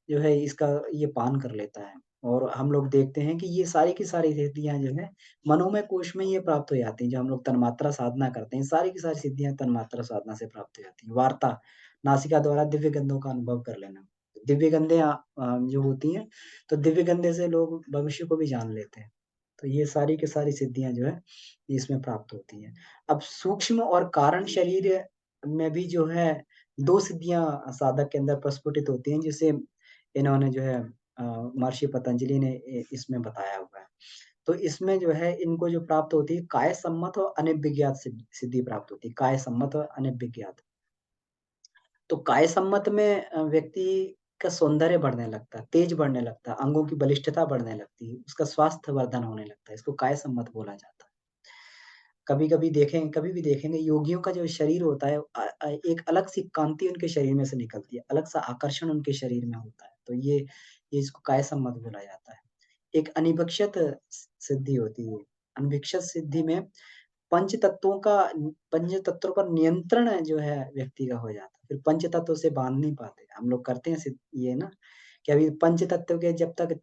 जो है इसका ये पान कर लेता है। और हम लोग देखते हैं कि ये सारी की सारी सिद्धियाँ जो है मनोमय कोश में ये प्राप्त हो जाती हैं, जो हम लोग तन्मात्रा साधना करते हैं। सारी की सारी सिद्धियाँ तन्मात्रा साधना से प्राप्त हो जाती हैं। वार्ता, नासिका द्वारा दिव्य गंधों का अनुभव कर लेना। दिव्य गंधें जो होती हैं तो दिव्य गंधे से लोग भविष्य को भी जान लेते हैं। तो ये सारी की सारी सिद्धियाँ जो है, इसमें प्राप्त होती हैं। अब सूक्ष्म और कारण शरीर में भी जो है 2 सिद्धियाँ साधक के अंदर प्रस्फुटित होती हैं, जिसे इन्होंने जो है महर्षि पतंजलि ने इसमें बताया हुआ है। तो इसमें जो है इनको जो प्राप्त होती है काय सम्मत और अनभिज्ञात सिद्धि प्राप्त होती है। काय सम्मत और अनभिज्ञात। तो काय सम्मत में व्यक्ति का सौंदर्य बढ़ने लगता है, तेज बढ़ने लगता है, अंगों की बलिष्ठता बढ़ने लगती है, उसका स्वास्थ्य वर्धन होने लगता है, इसको काय सम्मत बोला जाता है। कभी भी देखेंगे योगियों का जो शरीर होता है एक अलग-सी कांति उनके शरीर में से निकलती है, अलग-सा आकर्षण उनके शरीर में होता है, तो ये इसको काय सम्मत बोला जाता है। एक अनिविक्षित सिद्धि होती है, अनभिक्षत सिद्धि में पंच तत्वों का पंच तत्वों पर नियंत्रण जो है व्यक्ति का हो जाता है। फिर पंच तत्व से बाँध नहीं पाते। हम लोग करते हैं ये ना कि अभी पंच तत्व के जब तक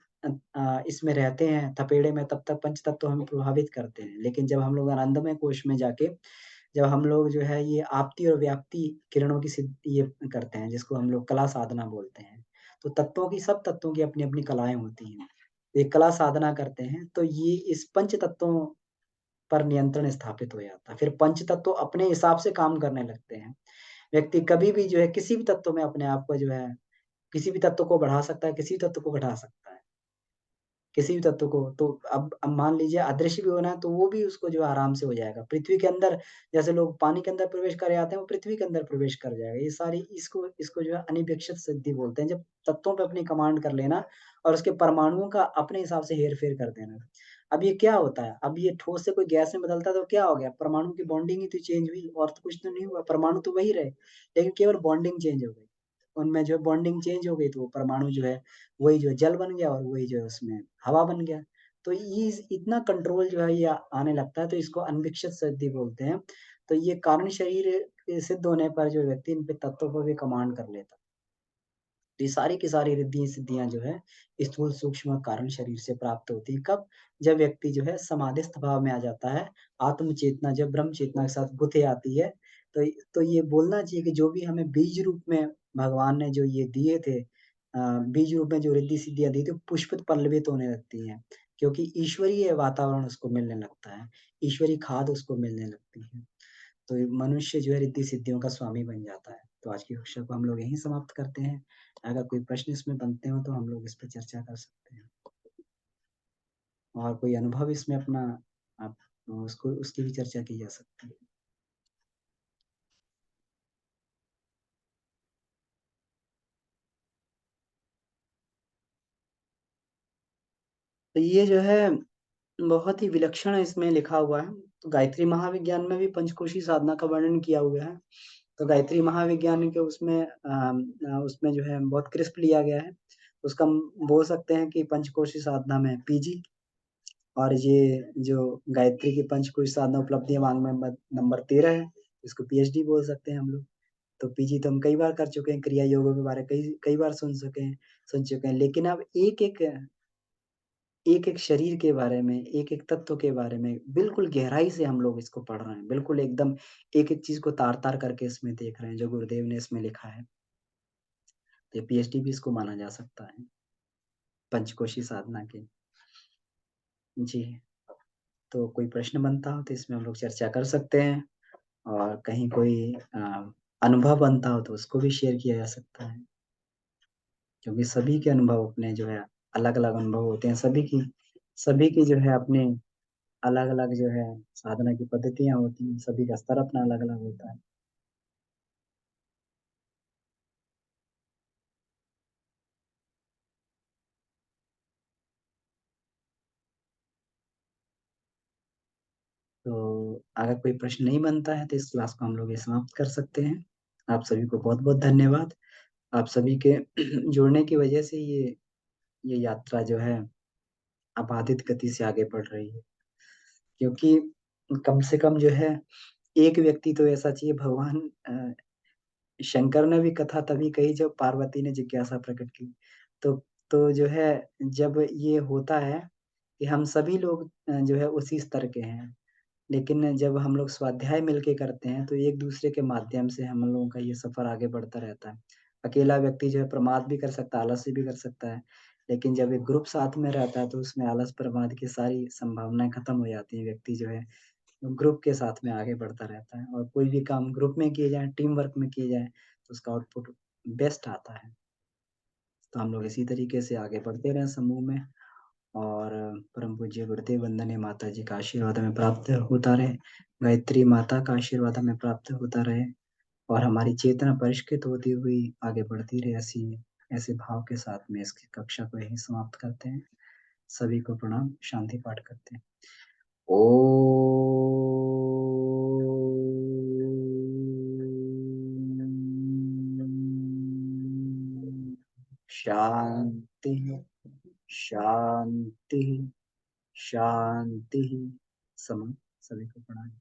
इसमें रहते हैं थपेड़े में तब तक पंच तत्व हमें प्रभावित करते हैं। लेकिन जब हम लोग आनंदमय कोश में जाके जब हम लोग जो है ये आपती और व्याप्ति किरणों की ये करते हैं जिसको हम लोग कला साधना बोलते हैं। तो सब तत्वों की अपनी-अपनी कलाएँ होती हैं। एक कला साधना करते हैं तो ये इस पंच तत्वों पर नियंत्रण स्थापित हो जाता है। फिर पंच तत्व अपने हिसाब से काम करने लगते हैं। व्यक्ति कभी भी जो है किसी भी तत्व में अपने आप को जो है किसी भी तत्व को बढ़ा सकता है, किसी भी तत्व को घटा सकता है। किसी भी तत्व को तो अब मान लीजिए अदृश्य भी होना है तो वो भी उसको जो है आराम से हो जाएगा। पृथ्वी के अंदर जैसे लोग पानी के अंदर प्रवेश कर जाते हैं, वो पृथ्वी के अंदर प्रवेश कर जाएगा। ये सारी इसको इसको जो है अनिवीक्षित सिद्धि बोलते हैं। जब तत्वों पे अपनी कमांड कर लेना और उसके परमाणुओं का अपने हिसाब से हेर-फेर कर देना। अब ये क्या होता है? अब ये ठोस से कोई गैस में बदलता है तो क्या हो गया? परमाणु की बॉन्डिंग ही तो चेंज हुई और तो कुछ तो नहीं हुआ। परमाणु तो वही रहे, लेकिन केवल बॉन्डिंग चेंज हो गई। उनमें जो है बॉन्डिंग चेंज हो गई तो वो परमाणु जो है वही जो है जल बन गया और वही जो है उसमें हवा बन गया। तो ये इतना कंट्रोल जो है ये आने लगता है तो इसको अनविकसित सिद्धि बोलते हैं। तो ये कारण शरीर सिद्ध होने पर जो व्यक्ति इन पे तत्वों को भी कमांड कर लेता है। तो ये सारी की सारी रिद्धि सिद्धियाँ जो है, स्थूल, सूक्ष्म और कारण शरीर से प्राप्त होती हैं। कब? जब व्यक्ति जो है समाधिस्थ भाव में आ जाता है, आत्म चेतना जब ब्रह्म चेतना के साथ बुद्धि आती है, तो ये बोलना चाहिए कि जो भी हमें बीज रूप में भगवान ने जो ये दिए थे बीज रूप में जो रिद्धि सिद्धियाँ दी थी, पुष्पित पल्लवित होने लगती हैं, क्योंकि ईश्वरीय वातावरण उसको मिलने लगता है, ईश्वरीय खाद उसको मिलने लगती है। तो ये मनुष्य जो है रिद्धि सिद्धियों का स्वामी बन जाता है। तो आज की कक्षा को हम लोग यहीं समाप्त करते हैं। अगर कोई प्रश्न इसमें बनते हो तो हम लोग इस पे चर्चा कर सकते हैं। और कोई अनुभव इसमें अपना आप उसको उसकी भी चर्चा की जा सकती है। तो ये जो है बहुत ही विलक्षण इसमें लिखा हुआ है। तो गायत्री महाविज्ञान में भी पंचकोशी साधना का वर्णन किया हुआ है। तो गायत्री महाविज्ञान के उसमें जो है बहुत क्रिस्प लिया गया है। उसका हम बोल सकते हैं कि पंचकोशी साधना में पीजी और ये जो गायत्री की पंचकोश साधना उपलब्धियां मांग में नंबर 13 है। इसको पीएचडी बोल सकते हैं हम लोग। तो पीजी तो हम कई बार कर चुके हैं, क्रिया योगों के बारे में कई कई बार सुन चुके हैं, लेकिन अब एक एक शरीर के बारे में, एक एक तत्व के बारे में बिल्कुल गहराई से हम लोग इसको पढ़ रहे हैं, बिल्कुल एकदम एक एक चीज को तार तार करके इसमें देख रहे हैं जो गुरुदेव ने इसमें लिखा है। तो पीएचडी भी इसको माना जा सकता है पंचकोशी साधना के। जी। तो कोई प्रश्न बनता हो तो इसमें हम लोग चर्चा कर सकते हैं, और कहीं कोई अनुभव बनता हो तो उसको भी शेयर किया जा सकता है, क्योंकि सभी के अनुभव अपने जो है अलग-अलग अनुभव होते हैं, सभी की जो है अपनी अलग-अलग जो है साधना की पद्धतियाँ होती हैं, सभी का स्तर अपना अलग-अलग होता है। तो अगर कोई प्रश्न नहीं बनता है तो इस क्लास को हम लोग ये समाप्त कर सकते हैं। आप सभी को बहुत-बहुत धन्यवाद। आप सभी के जुड़ने की वजह से ये यात्रा जो है अबाधित गति से आगे बढ़ रही है, क्योंकि कम से कम जो है एक व्यक्ति तो ऐसा चाहिए। भगवान शंकर ने भी कथा तभी कही जब पार्वती ने जिज्ञासा प्रकट की। तो जो है जब ये होता है कि हम सभी लोग जो है उसी स्तर के हैं, लेकिन जब हम लोग स्वाध्याय मिलके करते हैं तो एक-दूसरे के माध्यम से हम लोगों का ये सफ़र आगे बढ़ता रहता है। अकेला व्यक्ति जो है प्रमाद भी कर सकता है, आलस्य भी कर सकता है, लेकिन जब एक ग्रुप साथ में रहता है तो उसमें आलस, प्रमाद की सारी संभावनाएँ खत्म हो जाती हैं। व्यक्ति जो है ग्रुप के साथ में आगे बढ़ता रहता है, और कोई भी काम ग्रुप में किए जाए, टीम वर्क में किए जाए, तो उसका आउटपुट बेस्ट आता है। तो हम लोग इसी तरीके से आगे बढ़ते रहें समूह में, और परम पूज्य गुरुदेव वंदनीय माता जी का आशीर्वाद हमें प्राप्त होता रहे, गायत्री माता का आशीर्वाद हमें प्राप्त होता रहे, और हमारी चेतना परिष्कृत होती हुई आगे बढ़ती रहे। ऐसे भाव के साथ में इसकी कक्षा को यहीं समाप्त करते हैं। सभी को प्रणाम, शांति पाठ करते हैं। ओम शांति, शांति, शांति। सम सभी को प्रणाम।